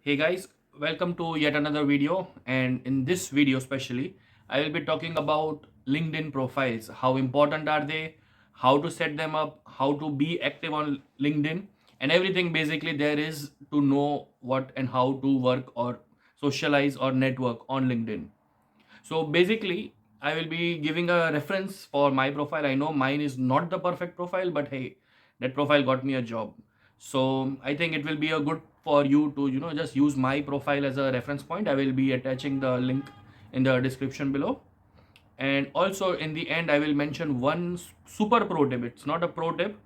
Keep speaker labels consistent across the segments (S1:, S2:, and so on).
S1: Hey guys, welcome to yet another video. And in this video especially, I will be talking about LinkedIn profiles. How important are they? How to set them up? How to be active on LinkedIn? And everything basically there is to know what and how to work or socialize or network on LinkedIn. So basically, I will be giving a reference for my profile. I know mine is not the perfect profile, but hey, that profile got me a job. So I think it will be a good for you to just use my profile as a reference point. I will be attaching the link in the description below. And also in the end, I will mention one super pro tip. It's not a pro tip.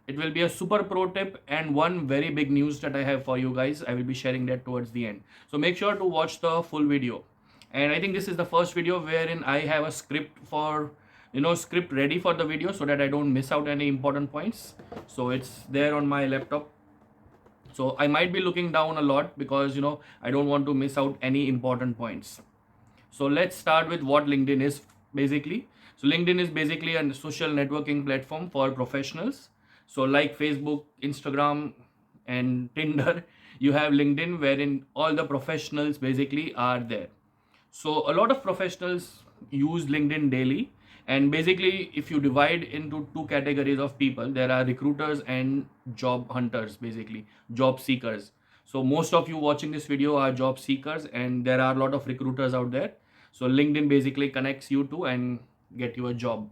S1: It will be a super pro tip and one very big news that I have for you guys. I will be sharing that towards the end. So make sure to watch the full video. And I think this is the first video wherein I have a script for script ready for the video so that I don't miss out any important points. So it's there on my laptop. So I might be looking down a lot because I don't want to miss out any important points. So let's start with what LinkedIn is basically. So LinkedIn is basically a social networking platform for professionals. So like Facebook, Instagram, and Tinder, you have LinkedIn wherein all the professionals basically are there. So a lot of professionals use LinkedIn daily. And basically, if you divide into two categories of people, there are recruiters and job hunters, basically, job seekers. So most of you watching this video are job seekers, and there are a lot of recruiters out there. So LinkedIn basically connects you to and get you a job.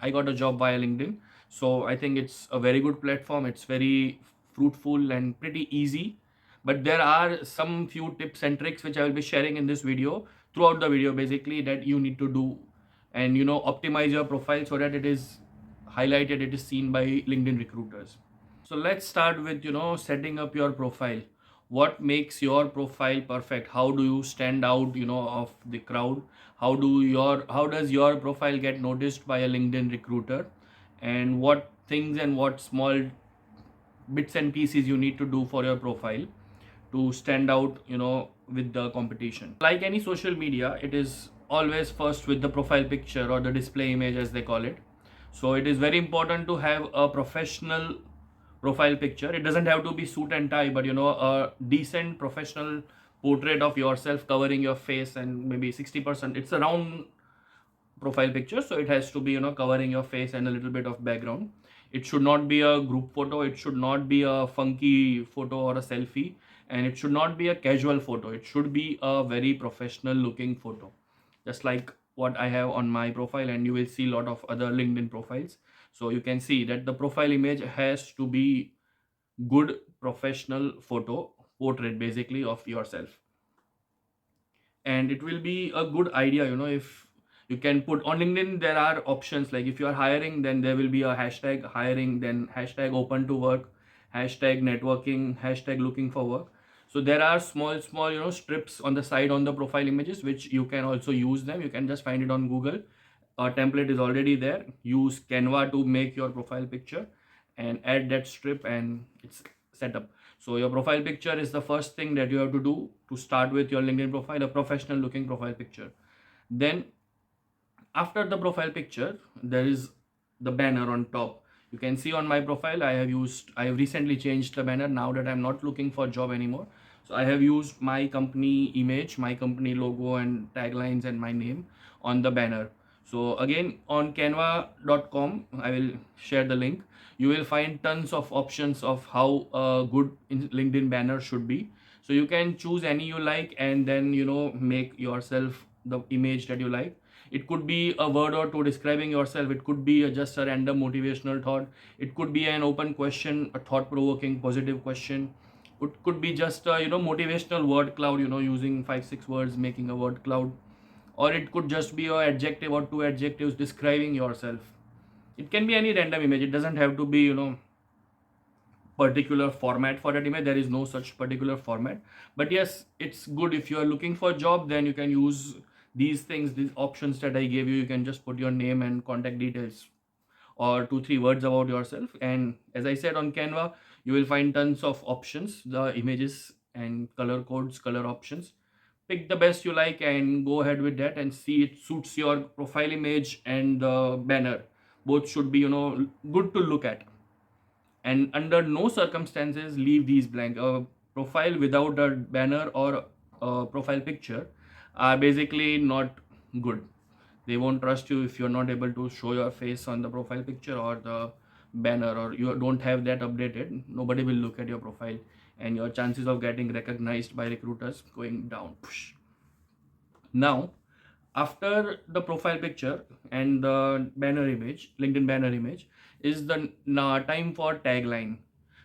S1: I got a job via LinkedIn. So I think it's a very good platform. It's very fruitful and pretty easy. But there are some few tips and tricks which I will be sharing in this video throughout the video basically that you need to do and optimize your profile so that it is highlighted, it is seen by LinkedIn recruiters. So let's start with setting up your profile. What makes your profile perfect? How do you stand out of the crowd? How does your profile get noticed by a LinkedIn recruiter? And what things and what small bits and pieces you need to do for your profile to stand out with the competition. Like any social media, it is always first with the profile picture or the display image as they call it. So it is very important to have a professional profile picture. It doesn't have to be suit and tie, but a decent professional portrait of yourself covering your face and maybe 60%. It's a round profile picture, so it has to be covering your face and a little bit of background. It should not be a group photo, it should not be a funky photo or a selfie, and it should not be a casual photo. It should be a very professional looking photo, just like what I have on my profile, and you will see a lot of other LinkedIn profiles. So you can see that the profile image has to be good professional photo portrait basically of yourself. And it will be a good idea if you can put on LinkedIn. There are options like if you are hiring, then there will be a hashtag hiring, then hashtag open to work, hashtag networking, hashtag looking for work. So there are small strips on the side on the profile images which you can also use them. You can just find it on Google. A template is already there. Use Canva to make your profile picture and add that strip and it's set up. So your profile picture is the first thing that you have to do to start with your LinkedIn profile, a professional looking profile picture. Then after the profile picture, there is the banner on top. You can see on my profile, I have recently changed the banner now that I'm not looking for job anymore. So I have used my company image, my company logo and taglines and my name on the banner. So again, on canva.com, I will share the link. You will find tons of options of how a good LinkedIn banner should be. So you can choose any you like and then make yourself the image that you like. It could be a word or two describing yourself. It could be just a random motivational thought. It could be an open question, a thought-provoking, positive question. It could be just a motivational word cloud. Using 5-6 words, making a word cloud, or it could just be a adjective or two adjectives describing yourself. It can be any random image. It doesn't have to be particular format for that image. There is no such particular format, but yes, it's good if you are looking for a job, then you can use these things, these options that I gave you. You can just put your name and contact details or 2-3 words about yourself, and as I said, on Canva you will find tons of options, the images and color codes, color options. Pick the best you like and go ahead with that and see it suits your profile image and the banner. Both should be good to look at, and under no circumstances leave these blank. profile without a banner or a profile picture are basically not good. They won't trust you if you're not able to show your face on the profile picture or the banner, or you don't have that updated. Nobody will look at your profile, and your chances of getting recognized by recruiters going down. Now, after the profile picture and the banner image, LinkedIn banner image, is the time for tagline.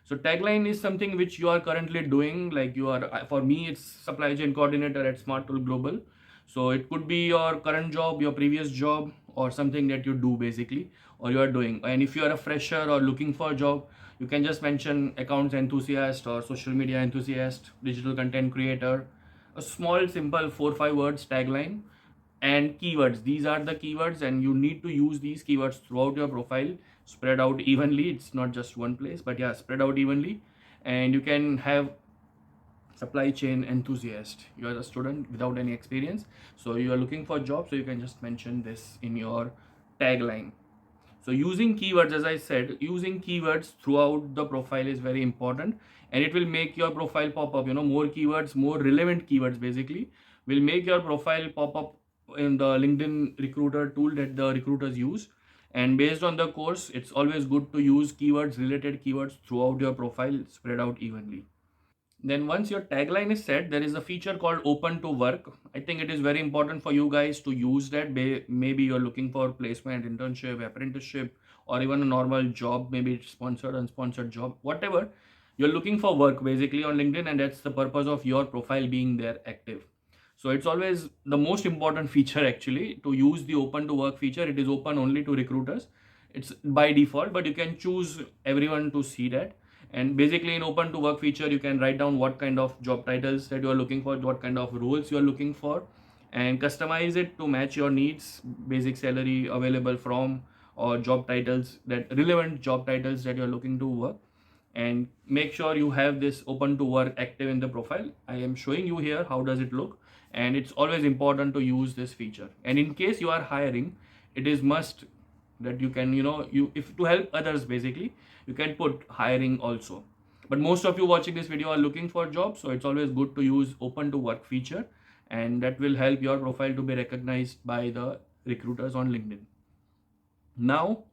S1: So tagline is something which you are currently doing. Like you are, for me, it's supply chain coordinator at Smart Tool Global. So it could be your current job, your previous job, or something that you do basically, or you are doing. And if you are a fresher or looking for a job, you can just mention accounts enthusiast or social media enthusiast, digital content creator, a small simple 4 5 words tagline. And keywords, these are the keywords, and you need to use these keywords throughout your profile, spread out evenly. It's not just one place, but yeah, spread out evenly. And you can have supply chain enthusiast, you are a student without any experience, so you are looking for a job, so you can just mention this in your tagline. So using keywords, as I said, using keywords throughout the profile is very important, and it will make your profile pop up. More keywords, more relevant keywords basically will make your profile pop up in the LinkedIn recruiter tool that the recruiters use. And based on the course, it's always good to use keywords, related keywords throughout your profile, spread out evenly. Then once your tagline is set, there is a feature called open to work. I think it is very important for you guys to use that. Maybe you're looking for placement, internship, apprenticeship, or even a normal job, maybe it's sponsored, unsponsored job, whatever. You're looking for work basically on LinkedIn, and that's the purpose of your profile being there active. So it's always the most important feature actually to use the open to work feature. It is open only to recruiters. It's by default, but you can choose everyone to see that. And basically in open to work feature, you can write down what kind of job titles that you are looking for, what kind of roles you are looking for, and customize it to match your needs, basic salary available from, or job titles, that relevant job titles that you are looking to work. And make sure you have this open to work active in the profile. I am showing you here how does it look, and it's always important to use this feature. And in case you are hiring, it is must that you can, you, if to help others basically, you can put hiring also. But most of you watching this video are looking for jobs, so it's always good to use open to work feature, and that will help your profile to be recognized by the recruiters on LinkedIn. Now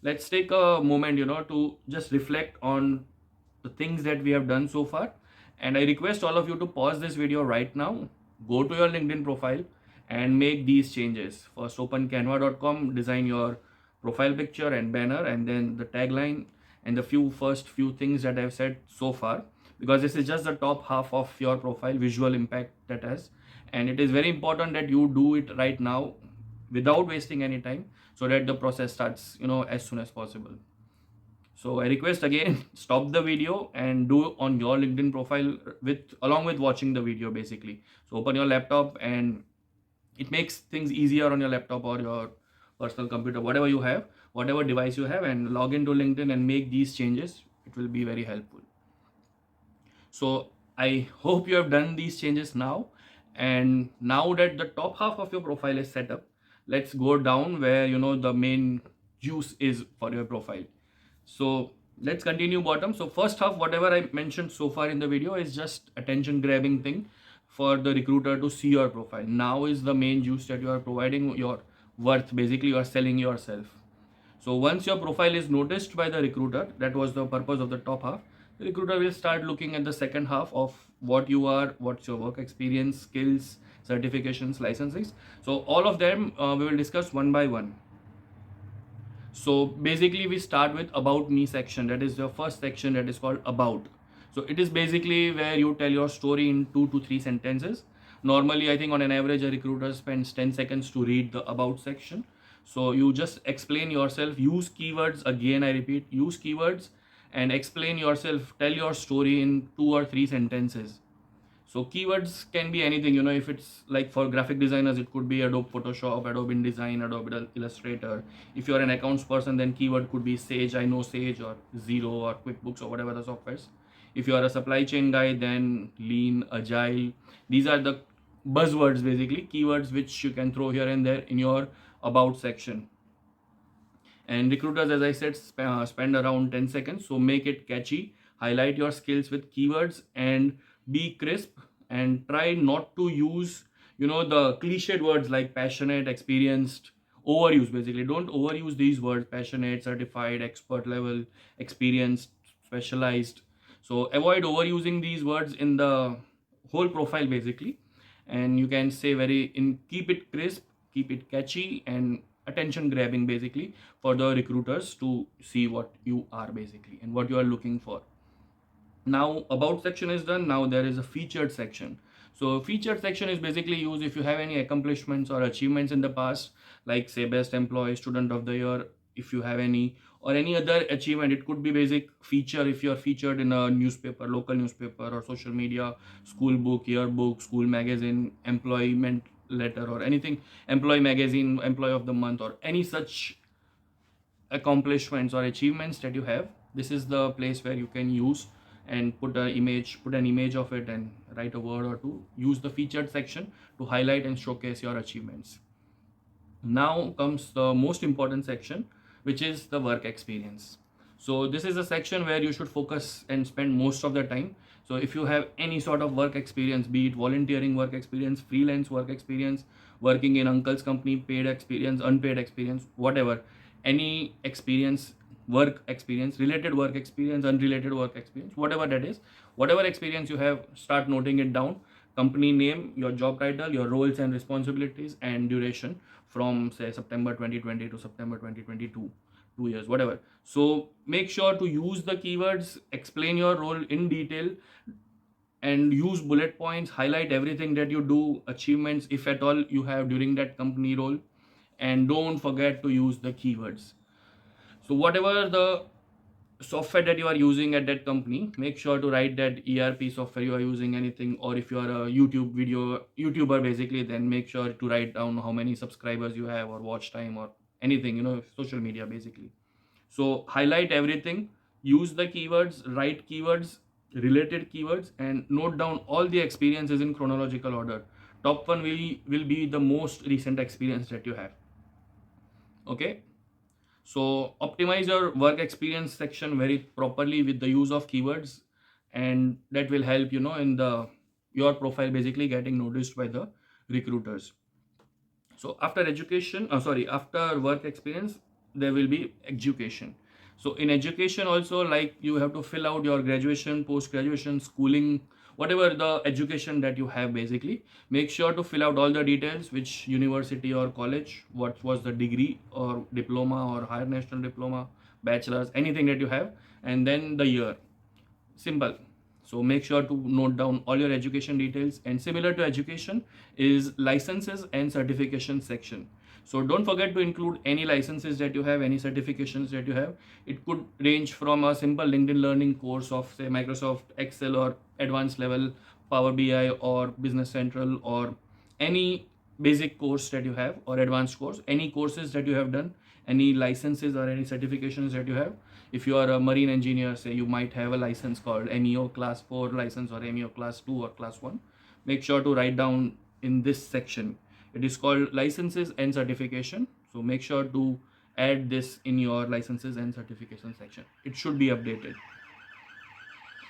S1: let's take a moment, to just reflect on the things that we have done so far. And I request all of you to pause this video right now, go to your LinkedIn profile, and make these changes. First, open canva.com, design your profile picture and banner, and then the tagline, and the first few things that I've said so far, because this is just the top half of your profile visual impact that has. And it is very important that you do it right now without wasting any time, so that the process starts, as soon as possible. So I request again, stop the video and do on your LinkedIn profile along with watching the video basically. So open your laptop, and it makes things easier on your laptop or your personal computer, whatever you have, whatever device you have, and log into LinkedIn and make these changes. It will be very helpful. So I hope you have done these changes now. And now that the top half of your profile is set up, let's go down where, the main juice is for your profile. So let's continue bottom. So first half, whatever I mentioned so far in the video is just attention grabbing thing for the recruiter to see your profile. Now is the main juice that you are providing your worth. Basically, you are selling yourself. So once your profile is noticed by the recruiter, that was the purpose of the top half. The recruiter will start looking at the second half of what you are, what's your work experience, skills, certifications, licenses. So all of them we will discuss one by one. So basically we start with about me section. That is the first section, that is called about. So it is basically where you tell your story in 2 to 3 sentences. Normally, I think on an average, a recruiter spends 10 seconds to read the about section. So you just explain yourself, use keywords. Again, I repeat, use keywords and explain yourself, tell your story in 2 or 3 sentences. So keywords can be anything, if it's like for graphic designers, it could be Adobe Photoshop, Adobe InDesign, Adobe Illustrator. If you're an accounts person, then keyword could be Sage, I know Sage, or Zero, or QuickBooks, or whatever the softwares. If you are a supply chain guy, then Lean, Agile. These are the buzzwords, basically, keywords which you can throw here and there in your about section. And recruiters, as I said, spend around 10 seconds. So make it catchy. highlight your skills with keywords and be crisp, and try not to use the cliched words like passionate, experienced. Overuse, basically don't overuse these words: passionate, certified, expert level, experienced, specialized. So avoid overusing these words in the whole profile basically. And you can say very in keep it crisp, keep it catchy and attention grabbing basically, for the recruiters to see what you are basically and what you are looking for. Now about section is done. Now there is a featured section. So featured section is basically used if you have any accomplishments or achievements in the past, like say best employee, student of the year, if you have any, or any other achievement. It could be basic feature if you are featured in a newspaper, local newspaper, or social media, school book, yearbook, school magazine, employment letter, or anything, employee magazine, employee of the month, or any such accomplishments or achievements that you have. This is the place where you can use and put an image of it and write a word or two. Use the featured section to highlight and showcase your achievements. Now comes the most important section, which is the work experience. So this is a section where you should focus and spend most of the time. So if you have any sort of work experience, be it volunteering work experience, freelance work experience, working in uncle's company, paid experience, unpaid experience, whatever, any experience, work experience, related work experience, unrelated work experience, whatever that is, whatever experience you have, start noting it down. Company name, your job title, your roles and responsibilities, and duration from say September 2020 to September 2022, 2 years, whatever. So make sure to use the keywords, explain your role in detail, and use bullet points, highlight everything that you do, achievements if at all you have during that company role, and don't forget to use the keywords. So whatever the software that you are using at that company, make sure to write that ERP software you are using, anything, or if you are a YouTuber basically, then make sure to write down how many subscribers you have or watch time or anything, social media basically. So highlight everything, use the keywords, write keywords, related keywords, and note down all the experiences in chronological order. Top one will be the most recent experience that you have. Okay. So optimize your work experience section very properly with the use of keywords, and that will help in the your profile basically getting noticed by the recruiters. So after work experience, there will be education. So in education also, like, you have to fill out your graduation, post graduation, schooling, whatever the education that you have basically. Make sure to fill out all the details, which university or college, what was the degree or diploma or higher national diploma, bachelor's, anything that you have, and then the year. Simple. So make sure to note down all your education details. And similar to education is licenses and certification section. So don't forget to include any licenses that you have, any certifications that you have. It could range from a simple LinkedIn learning course of say Microsoft Excel or advanced level Power BI or Business Central, or any basic course that you have or advanced course, any courses that you have done, any licenses or any certifications that you have. If you are a marine engineer, say, you might have a license called MEO class 4 license, or MEO class 2 or class 1. Make sure to write down in this section. It is called licenses and certification. So make sure to add this in your licenses and certification section. It should be updated.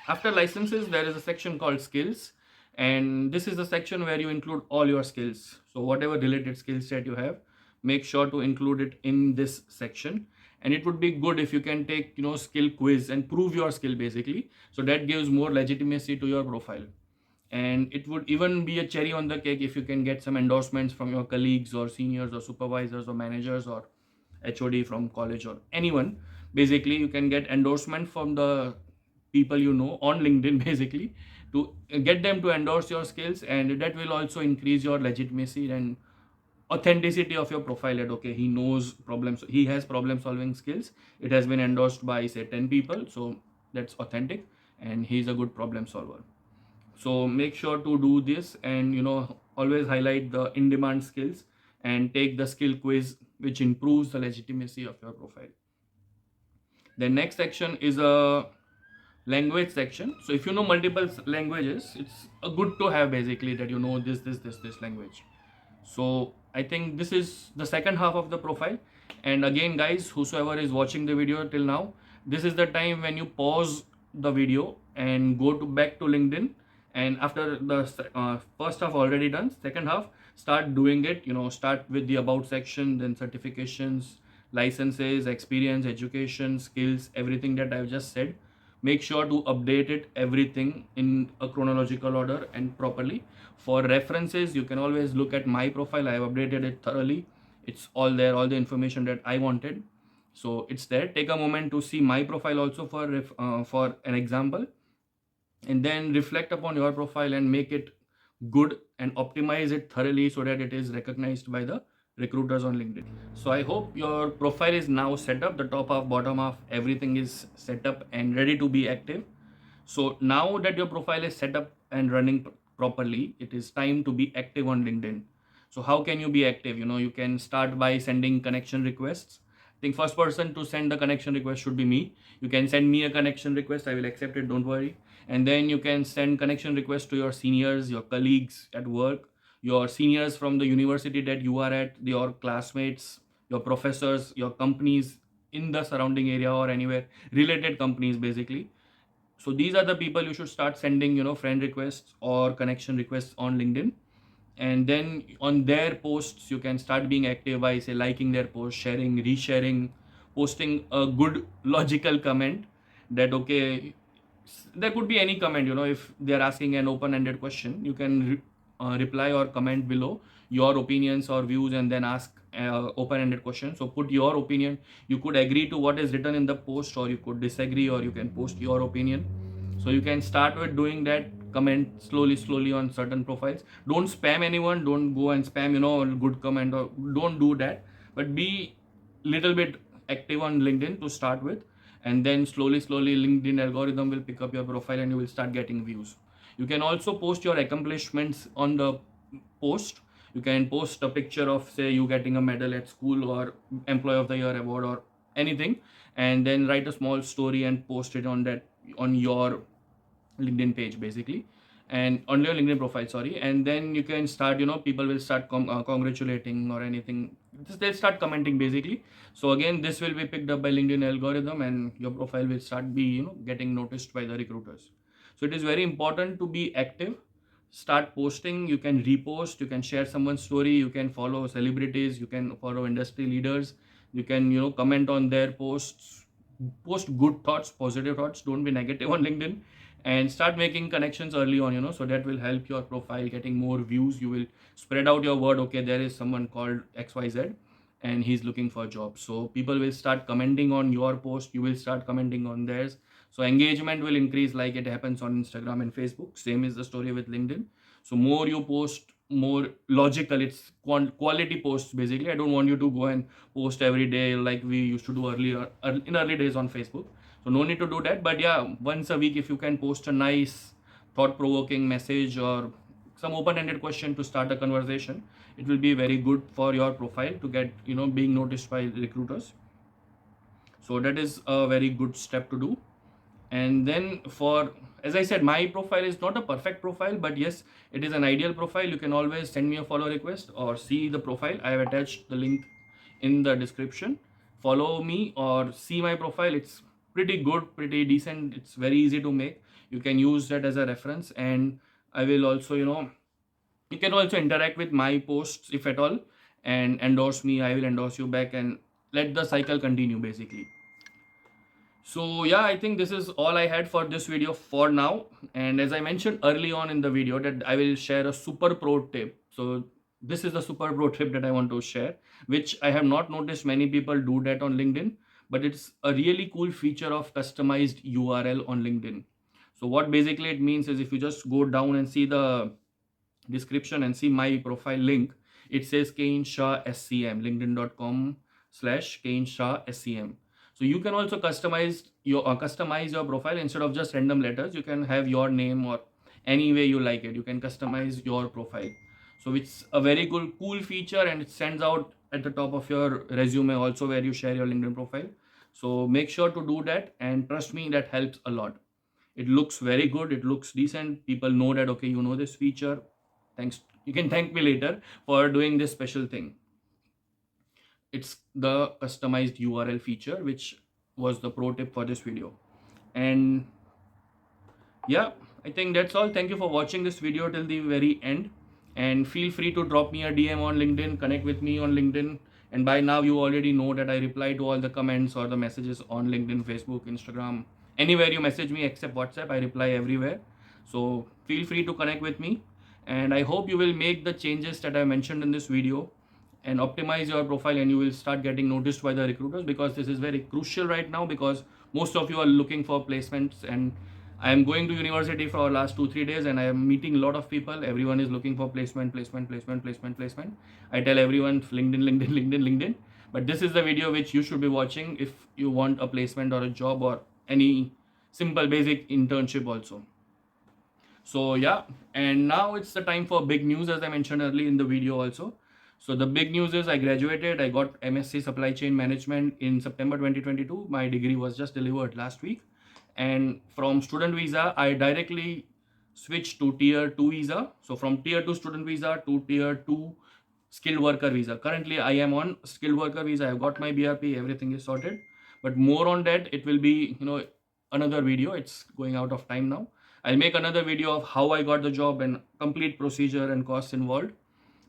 S1: After licenses, there is a section called skills, and this is the section where you include all your skills. So whatever related skills that you have, make sure to include it in this section. And it would be good if you can take skill quiz and prove your skill basically, so that gives more legitimacy to your profile. And it would even be a cherry on the cake if you can get some endorsements from your colleagues or seniors or supervisors or managers or HOD from college or anyone. Basically, you can get endorsement from the people on LinkedIn basically, to get them to endorse your skills, and that will also increase your legitimacy and authenticity of your profile. That okay, he has problem solving skills, it has been endorsed by say 10 people, so that's authentic, and he's a good problem solver. So make sure to do this, and always highlight the in demand skills and take the skill quiz, which improves the legitimacy of your profile. The next section is a language section. So if you know multiple languages, it's a good to have basically that this language. So I think this is the second half of the profile. And again guys, whosoever is watching the video till now, this is the time when you pause the video and go to back to LinkedIn. And after the first half already done, second half start doing it. Start with the about section, then certifications, licenses, experience, education, skills, everything that I've just said. Make sure to update it everything in a chronological order and properly. For references, you can always look at my profile. I have updated it thoroughly. It's all there, all the information that I wanted. So it's there. Take a moment to see my profile also for an example, and then reflect upon your profile and make it good and optimize it thoroughly so that it is recognized by the recruiters on LinkedIn. So I hope your profile is now set up. The top half, bottom half, everything is set up and ready to be active. So now that your profile is set up and running properly, it is time to be active on LinkedIn. So how can you be active? You can start by sending connection requests. I think first person to send the connection request should be me. You can send me a connection request. I will accept it. Don't worry. And then you can send connection requests to your seniors, your colleagues at work, your seniors from the university that you are at, your classmates, your professors, your companies in the surrounding area or anywhere, related companies basically. So these are the people you should start sending friend requests or connection requests on LinkedIn. And then on their posts you can start being active by, say, liking their post, sharing, resharing, posting a good logical comment. That okay, there could be any comment. If they are asking an open ended question, you can reply or comment below your opinions or views and then ask open ended question. So put your opinion. You could agree to what is written in the post, or you could disagree, or you can post your opinion. So you can start with doing that. Comment slowly on certain profiles. Don't spam anyone. Don't go and spam a good comment, or don't do that. But be little bit active on LinkedIn to start with, and then slowly LinkedIn algorithm will pick up your profile and you will start getting views. You can also post your accomplishments on the post. You can post a picture of, say, you getting a medal at school or employee of the year award or anything, and then write a small story and post it on your LinkedIn page basically, and on your LinkedIn profile, sorry. And then you can start, people will start congratulating or anything. They'll start commenting basically. So again, this will be picked up by LinkedIn algorithm and your profile will start be getting noticed by the recruiters. So it is very important to be active. Start posting. You can repost, you can share someone's story, you can follow celebrities, you can follow industry leaders, you can comment on their posts. Post good thoughts, positive thoughts. Don't be negative on LinkedIn. And start making connections early on, so that will help your profile getting more views. You will spread out your word. Okay, there is someone called XYZ and he's looking for a job. So people will start commenting on your post, you will start commenting on theirs. So engagement will increase like it happens on Instagram and Facebook. Same is the story with LinkedIn. So more you post, more logical. It's quality posts basically. I don't want you to go and post every day like we used to do earlier in early days on Facebook. So no need to do that. But yeah, once a week if you can post a nice thought-provoking message or some open-ended question to start a conversation, it will be very good for your profile to get being noticed by recruiters. So that is a very good step to do. And then for, as I said, my profile is not a perfect profile, but yes, it is an ideal profile. You can always send me a follow request or see the profile. I have attached the link in the description. Follow me or see my profile. It's pretty good, pretty decent. It's very easy to make. You can use that as a reference. And I will also you can also interact with my posts if at all, and endorse me. I will endorse you back, and let the cycle continue basically. So yeah, I think this is all I had for this video for now. And as I mentioned early on in the video that I will share a super pro tip. So this is the super pro tip that I want to share, which I have not noticed many people do that on LinkedIn, but it's a really cool feature of customized URL on LinkedIn. So what basically it means is, if you just go down and see the description and see my profile link, it says Kein Shah SCM, linkedin.com/Kein Shah SCM. So you can also customize your profile. Instead of just random letters, you can have your name or any way you like it. You can customize your profile. So it's a very cool feature, and it stands out at the top of your resume also where you share your LinkedIn profile. So make sure to do that, and trust me, that helps a lot. It looks very good, it looks decent. People know that okay, this feature. Thanks, you can thank me later for doing this special thing. It's the customized URL feature, which was the pro tip for this video. And Yeah, I think that's all. Thank you for watching this video till the very end, and feel free to drop me a DM on LinkedIn, connect with me on LinkedIn. And by now you already know that I reply to all the comments or the messages on LinkedIn, Facebook, Instagram, anywhere you message me except WhatsApp, I reply everywhere. So feel free to connect with me, and I hope you will make the changes that I mentioned in this video and optimize your profile, and you will start getting noticed by the recruiters, because this is very crucial right now, because most of you are looking for placements. And I am going to university for last 2 3 days, and I am meeting a lot of people. Everyone is looking for placement, placement, placement, placement, placement. I tell everyone LinkedIn, LinkedIn, LinkedIn, LinkedIn. But this is the video which you should be watching if you want a placement or a job or any simple basic internship also. So yeah, and now it's the time for big news, as I mentioned earlier in the video also. So the big news is I graduated. I got MSc Supply Chain Management in September 2022. My degree was just delivered last week. And from student visa, I directly switched to tier 2 visa. So from tier 2 student visa to tier 2 skilled worker visa. Currently, I am on skilled worker visa. I've got my BRP, everything is sorted. But more on that, it will be, another video. It's going out of time now. I'll make another video of how I got the job and complete procedure and costs involved.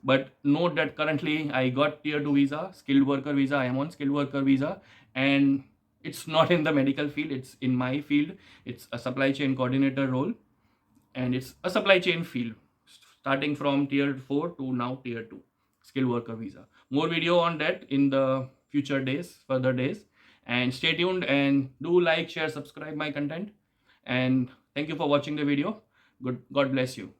S1: But note that currently I got tier 2 visa, skilled worker visa. I am on skilled worker visa, and it's not in the medical field, it's in my field. It's a supply chain coordinator role, and it's a supply chain field, starting from tier 4 to now tier 2 skilled worker visa. More video on that in the future days, further days. And stay tuned and do like, share, subscribe my content. And thank you for watching the video. Good, God bless you.